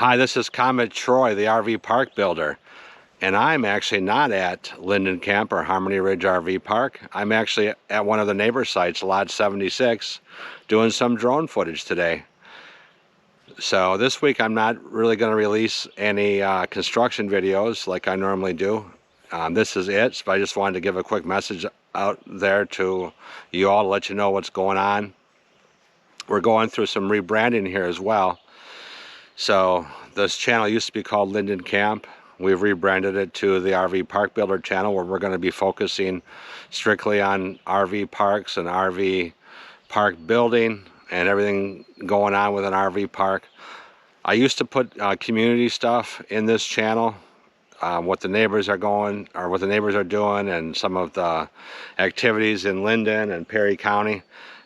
Hi, this is Comet Troy, the RV park builder, and I'm actually not at Linden Camp or Harmony Ridge RV Park. I'm actually at one of the neighbor sites, Lot 76, doing some drone footage today. So this week I'm not really going to release any construction videos like I normally do. This is it, but I just wanted to give a quick message out there to you all to let you know what's going on. We're going through some rebranding here as well. So this channel used to be called Linden Camp. We've rebranded it to the RV Park Builder channel, where we're going to be focusing strictly on RV parks and RV park building and everything going on with an RV park. I used to put community stuff in this channel, what the neighbors are going, or what the neighbors are doing, and some of the activities in Linden and Perry County.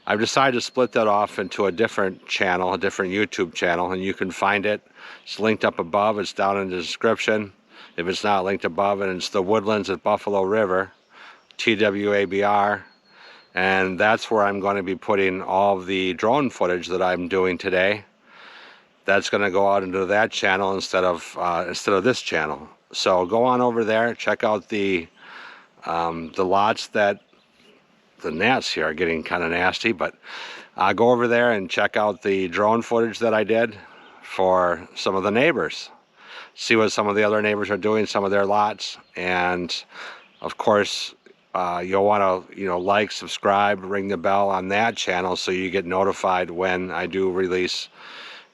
I've decided to split that off into a different channel, a different YouTube channel, and you can find it. It's linked up above. It's down in the description if it's not linked above, and it's the Woodlands at Buffalo River, TWABR, and that's where I'm going to be putting all of the drone footage that I'm doing today. That's going to go out into that channel instead of this channel. So go on over there, check out the lots that the gnats here are getting kind of nasty, but go over there and check out the drone footage that I did for some of the neighbors. See what some of the other neighbors are doing, some of their lots, and of course you'll want to like, subscribe, ring the bell on that channel so you get notified when I do release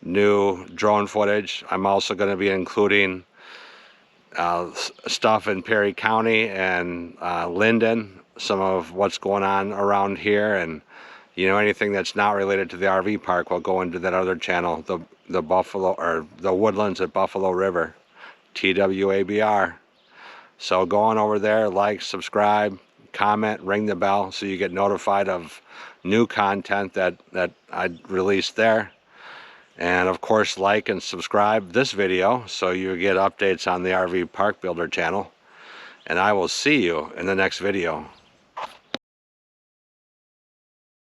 new drone footage. I'm also going to be including stuff in Perry County and Linden, some of what's going on around here, and anything that's not related to the RV park will go into that other channel, the Buffalo, or the Woodlands at Buffalo River, TWABR. So go on over there, like, subscribe, comment, ring the bell so you get notified of new content that I release there. And of course, like and subscribe this video so you get updates on the RV Park Builder channel. And I will see you in the next video.